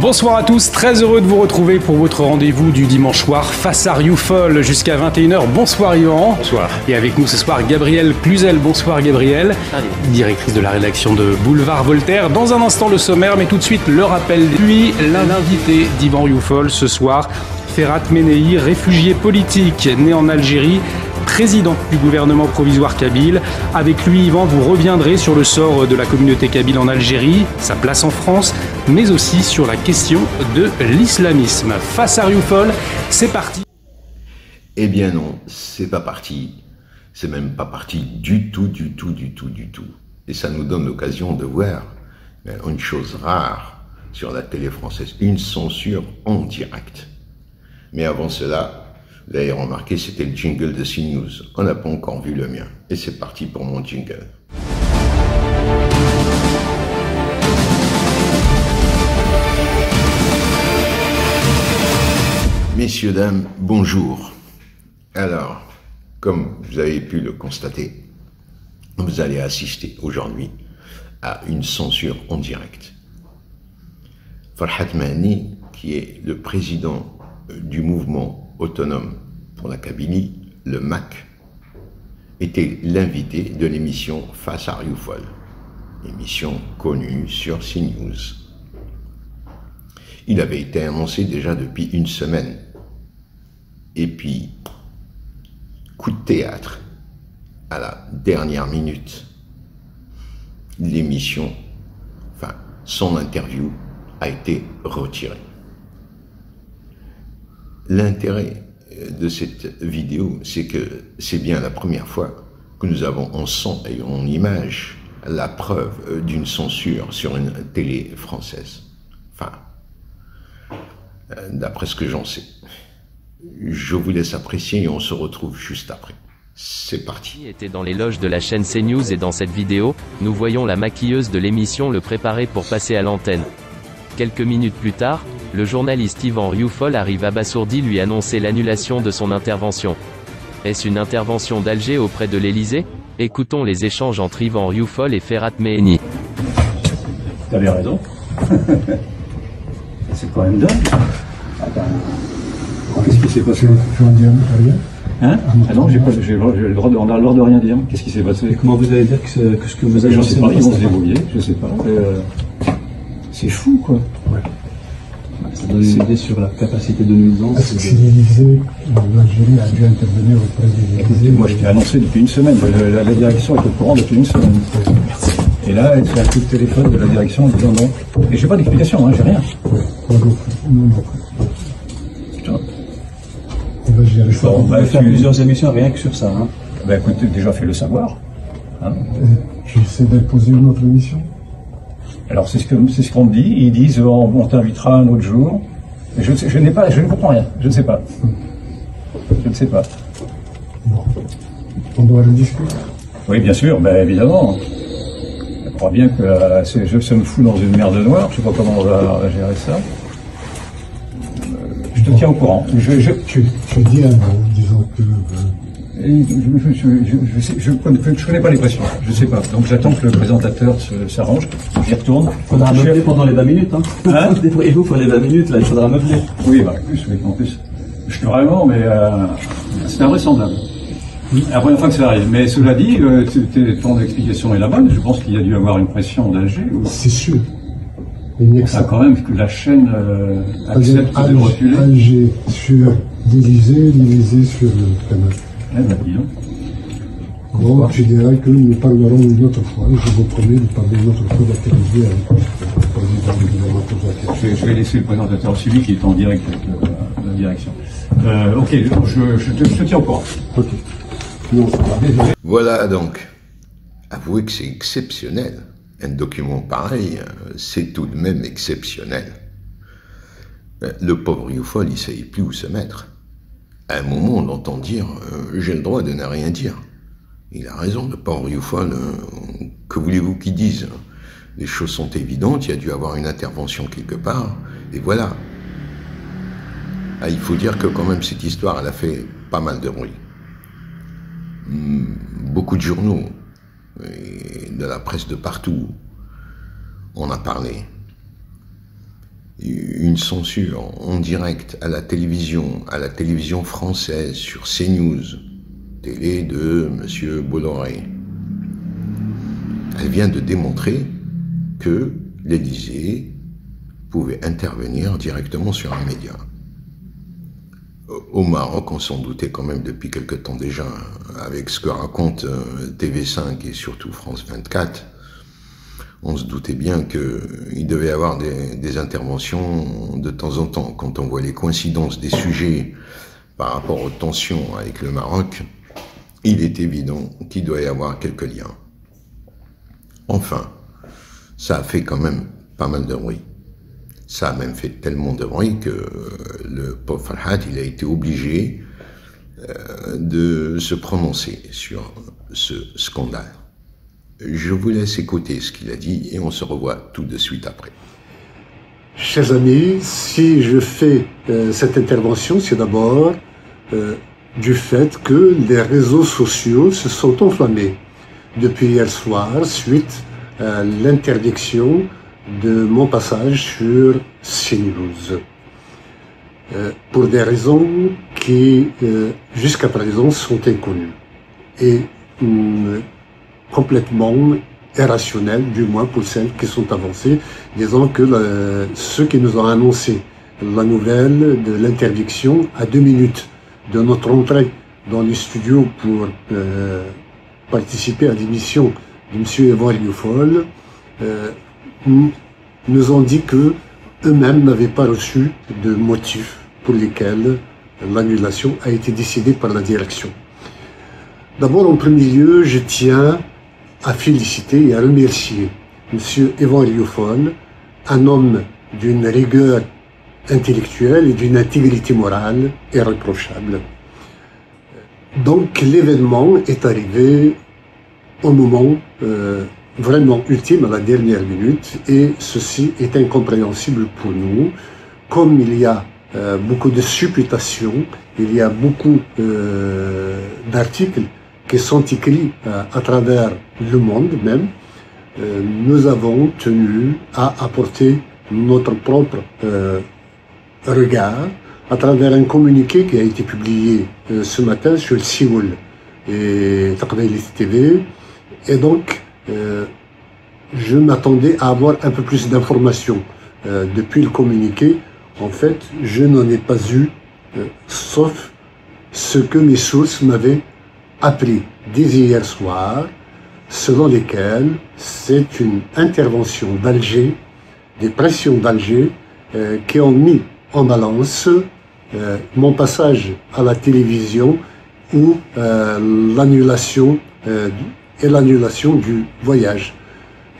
Bonsoir à tous, très heureux de vous retrouver pour votre rendez-vous du dimanche soir face à Rioufol jusqu'à 21h. Bonsoir Yvan. Bonsoir. Et avec nous ce soir Gabrielle Cluzel. Bonsoir Gabrielle. Allez. Directrice de la rédaction de Boulevard Voltaire. Dans un instant le sommaire, mais tout de suite le rappel. Puis l'invité d'Yvan Rioufol ce soir, Ferhat Menehi, réfugié politique né en Algérie, président du gouvernement provisoire kabyle. Avec lui, Yvan, vous reviendrez sur le sort de la communauté kabyle en Algérie, sa place en France, mais aussi sur la question de l'islamisme. Face à Rioufol, c'est parti. Eh bien non, c'est pas parti. C'est même pas parti du tout. Et ça nous donne l'occasion de voir une chose rare sur la télé française, une censure en direct. Mais avant cela, vous avez remarqué, c'était le jingle de CNews. On n'a pas encore vu le mien. Et c'est parti pour mon jingle. Messieurs, dames, bonjour. Alors, comme vous avez pu le constater, vous allez assister aujourd'hui à une censure en direct. Ferhat Menehi, qui est le président du mouvement autonome pour la Kabylie, le MAK, était l'invité de l'émission Face à Rioufol, émission connue sur CNews. Il avait été annoncé déjà depuis une semaine. Et puis, coup de théâtre, à la dernière minute, l'émission, enfin, son interview a été retirée. L'intérêt de cette vidéo, c'est que c'est bien la première fois que nous avons en son et en image la preuve d'une censure sur une télé française. Enfin, d'après ce que j'en sais. Je vous laisse apprécier et on se retrouve juste après. C'est parti. Était dans les loges de la chaîne CNews et dans cette vidéo, nous voyons la maquilleuse de l'émission le préparer pour passer à l'antenne. Quelques minutes plus tard, le journaliste Yvan Rioufol arrive abasourdi lui annoncer l'annulation de son intervention. Est-ce une intervention d'Alger auprès de l'Elysée? Écoutons les échanges entre Yvan Rioufol et Ferhat Menehi. Tu avais raison. C'est quand même dingue. Qu'est-ce qui s'est passé? Je vais en dire rien. Hein? Ah non, on a le droit de rien dire. Qu'est-ce qui s'est passé? Et comment vous allez dire que ce que vous avez... Je sais pas, ils vont se débrouiller, je sais pas. C'est fou, quoi. Ouais. Ça donne une idée sur la capacité de nuisance. Est-ce que l'Élysée, l'Algérie a dû intervenir auprès de l'Élysée? Moi, je t'ai annoncé depuis une semaine. La direction est au courant depuis une semaine. Et là, c'est un coup de téléphone de la direction en disant non. Et j'ai pas d'explication, hein, j'ai rien. Ouais, pas non plus. Putain. On va faire plusieurs émissions rien que sur ça. Hein. Bah écoute, déjà fais-le savoir. Hein. J'essaie d'imposer une autre émission. Alors c'est ce qu'on me dit. Ils disent on t'invitera un autre jour. Mais je ne comprends rien. Je ne sais pas. Je ne sais pas. Bon. On doit le discuter. Oui, bien sûr, ben évidemment. Je crois bien que ça me fout dans une merde noire. Je ne sais pas comment on va gérer ça. Je te tiens au courant. Tu dis un mot, disons que... Je connais pas les pressions, je sais pas. Donc j'attends que le présentateur s'arrange, j'y retourne. Il faudra meubler pendant les 20 minutes. Hein et vous, pour les 20 minutes, là, il faudra meubler. Oui, bah, en plus. Je suis vraiment, mais c'est invraisemblable. La première fois que ça arrive. Mais cela dit, ton explication est la bonne. Je pense qu'il y a dû avoir une pression d'Alger. C'est sûr. Il n'y a que ça. Quand même que la chaîne accepte de reculer. Alger sur l'Élysée, l'Élysée sur le Canal. Eh ben, dis donc. Bon, je dirais que nous parlerons une autre fois. Je vous promets de parler une autre fois d'actualité avec le président du gouvernement. Je vais laisser le présentateur celui qui est en direct avec la direction. Ok, je te tiens au courant. Ok. Non, Voilà donc. Avouez que c'est exceptionnel. Un document pareil, c'est tout de même exceptionnel. Le pauvre Rioufol, il ne savait plus où se mettre. À un moment, on l'entend dire « j'ai le droit de ne rien dire ». Il a raison, le pauvre Rioufol. Que voulez-vous qu'il dise? Les choses sont évidentes, il y a dû avoir une intervention quelque part, et voilà. Ah, il faut dire que quand même cette histoire, elle a fait pas mal de bruit. Beaucoup de journaux, et de la presse de partout, on a parlé. une censure en direct à la télévision française sur CNews, télé de M. Bolloré. Elle vient de démontrer que l'Élysée pouvait intervenir directement sur un média. Au Maroc, on s'en doutait quand même depuis quelque temps déjà, avec ce que raconte TV5 et surtout France 24, on se doutait bien qu'il devait y avoir des interventions de temps en temps. Quand on voit les coïncidences des sujets par rapport aux tensions avec le Maroc, il est évident qu'il doit y avoir quelques liens. Enfin, ça a fait quand même pas mal de bruit. Ça a même fait tellement de bruit que le pauvre Farhat, il a été obligé de se prononcer sur ce scandale. Je vous laisse écouter ce qu'il a dit et on se revoit tout de suite après. Chers amis, si je fais cette intervention, c'est d'abord du fait que les réseaux sociaux se sont enflammés depuis hier soir suite à l'interdiction de mon passage sur CNews. Pour des raisons qui, jusqu'à présent, sont inconnues et complètement irrationnelles, du moins pour celles qui sont avancées, disant que ceux qui nous ont annoncé la nouvelle de l'interdiction à 2 minutes de notre entrée dans les studios pour participer à l'émission de M. Yvan Rioufol, nous ont dit que eux-mêmes n'avaient pas reçu de motifs pour lesquels l'annulation a été décidée par la direction. D'abord, en premier lieu, je tiens à féliciter et à remercier M. Yvan Rioufol, un homme d'une rigueur intellectuelle et d'une intégrité morale irréprochable. Donc l'événement est arrivé au moment vraiment ultime, à la dernière minute, et ceci est incompréhensible pour nous. Comme il y a beaucoup de supputations, il y a beaucoup d'articles qui sont écrits à travers le monde même, nous avons tenu à apporter notre propre regard à travers un communiqué qui a été publié ce matin sur le Sioul et Taqbaylit TV. Et donc, je m'attendais à avoir un peu plus d'informations depuis le communiqué. En fait, je n'en ai pas eu, sauf ce que mes sources m'avaient appris dès hier soir, selon lesquelles c'est une intervention d'Alger, des pressions d'Alger, qui ont mis en balance mon passage à la télévision ou l'annulation du voyage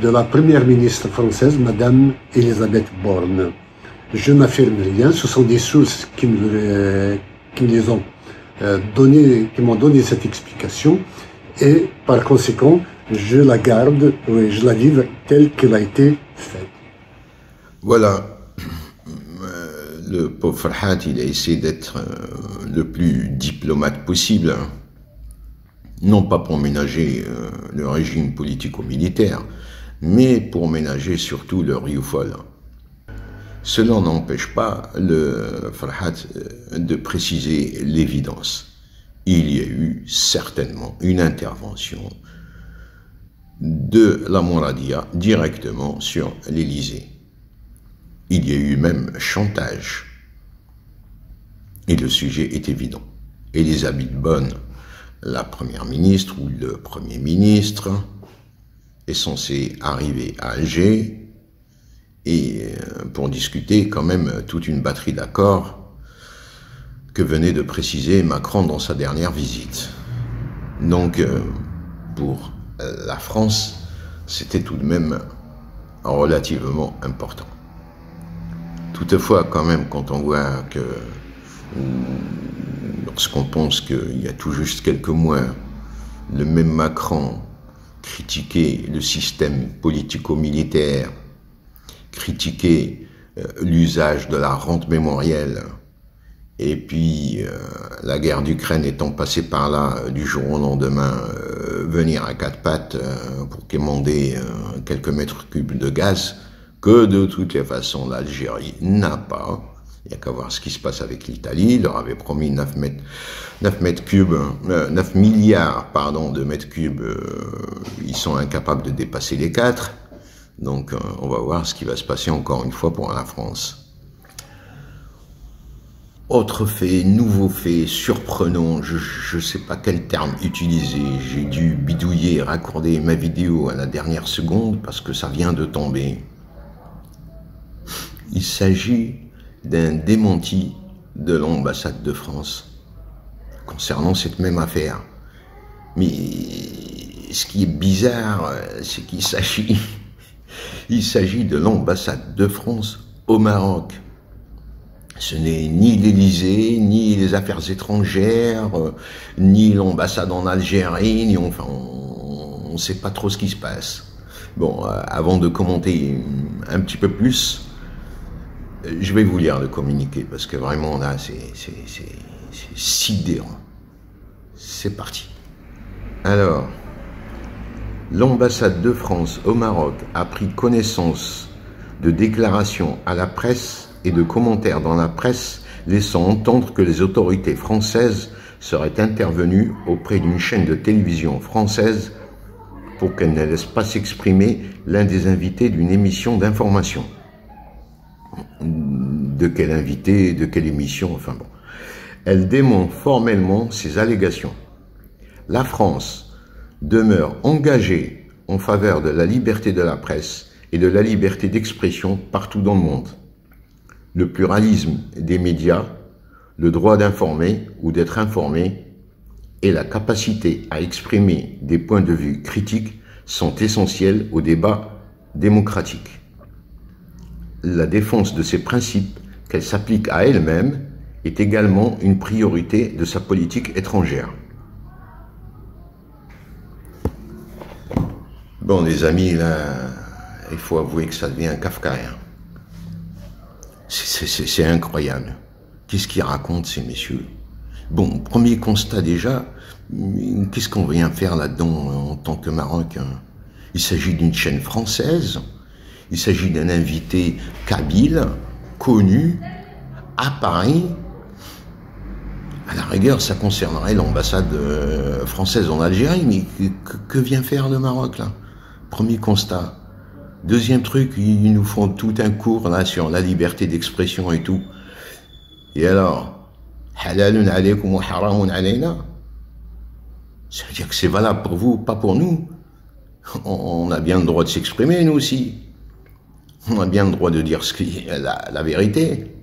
de la première ministre française, Madame Elisabeth Borne. Je n'affirme rien, ce sont des sources qui me les ont qui m'ont donné cette explication, et par conséquent, je la garde, je la livre telle qu'elle a été faite. Voilà. Le pauvre Farhat, il a essayé d'être le plus diplomate possible, non pas pour ménager le régime politico-militaire, mais pour ménager surtout le Rioufol. Cela n'empêche pas le Farhat de préciser l'évidence. Il y a eu certainement une intervention de la Mouradia directement sur l'Élysée. Il y a eu même chantage. Et le sujet est évident. Elisabeth Borne, la première ministre ou le premier ministre, est censé arriver à Alger et pour discuter quand même toute une batterie d'accords que venait de préciser Macron dans sa dernière visite. Donc pour la France, c'était tout de même relativement important. Toutefois, quand même, quand on voit que, lorsqu'on pense qu'il y a tout juste quelques mois, le même Macron critiquait le système politico-militaire, critiquait l'usage de la rente mémorielle, et puis la guerre d'Ukraine étant passée par là du jour au lendemain, venir à quatre pattes pour quémander quelques mètres cubes de gaz, que de toutes les façons, l'Algérie n'a pas. Il n'y a qu'à voir ce qui se passe avec l'Italie. Il leur avait promis 9 milliards de mètres cubes. Ils sont incapables de dépasser les 4. Donc, on va voir ce qui va se passer encore une fois pour la France. Autre fait, nouveau fait, surprenant, je ne sais pas quel terme utiliser. J'ai dû bidouiller et raccorder ma vidéo à la dernière seconde parce que ça vient de tomber. Il s'agit d'un démenti de l'ambassade de France concernant cette même affaire. Mais ce qui est bizarre, c'est qu'il s'agit de l'ambassade de France au Maroc. Ce n'est ni l'Élysée, ni les affaires étrangères, ni l'ambassade en Algérie, ni enfin, on ne sait pas trop ce qui se passe. Bon, avant de commenter un petit peu plus, je vais vous lire le communiqué, parce que vraiment, là, c'est sidérant. C'est parti. Alors, l'ambassade de France au Maroc a pris connaissance de déclarations à la presse et de commentaires dans la presse laissant entendre que les autorités françaises seraient intervenues auprès d'une chaîne de télévision française pour qu'elle ne laisse pas s'exprimer l'un des invités d'une émission d'information. De quel invité, de quelle émission, enfin bon. Elle dément formellement ces allégations. La France demeure engagée en faveur de la liberté de la presse et de la liberté d'expression partout dans le monde. Le pluralisme des médias, le droit d'informer ou d'être informé et la capacité à exprimer des points de vue critiques sont essentiels au débat démocratique. La défense de ces principes, qu'elle s'applique à elle-même, est également une priorité de sa politique étrangère. Bon, les amis, là, il faut avouer que ça devient kafkaïen. C'est incroyable. Qu'est-ce qu'ils racontent, ces messieurs? Bon, premier constat déjà, qu'est-ce qu'on vient faire là-dedans en tant que Maroc? Il s'agit d'une chaîne française, il s'agit d'un invité kabyle, connu, à Paris. À la rigueur, ça concernerait l'ambassade française en Algérie, mais que vient faire le Maroc, là? Premier constat. Deuxième truc, ils nous font tout un cours, là, sur la liberté d'expression et tout. Et alors, halalun alaykum wa haramun alayna? Ça veut dire que c'est valable pour vous, pas pour nous. On a bien le droit de s'exprimer, nous aussi. On a bien le droit de dire ce qui est la vérité.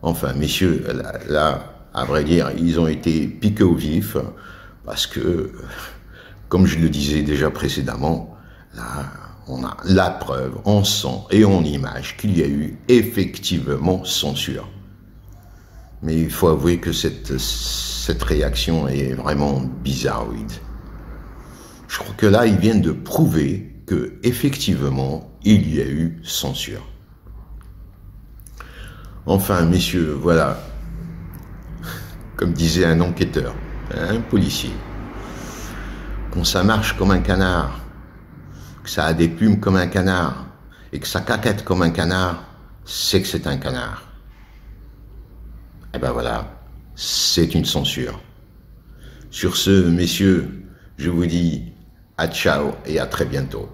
Enfin, messieurs, là, à vrai dire, ils ont été piqués au vif, parce que, comme je le disais déjà précédemment, là, on a la preuve en son et en image qu'il y a eu effectivement censure. Mais il faut avouer que cette réaction est vraiment bizarroïde. Je crois que là, ils viennent de prouver que effectivement, il y a eu censure. Enfin, messieurs, voilà, comme disait un enquêteur, un policier, quand ça marche comme un canard, que ça a des plumes comme un canard, et que ça caquette comme un canard, c'est que c'est un canard. Et ben voilà, c'est une censure. Sur ce, messieurs, je vous dis à ciao et à très bientôt.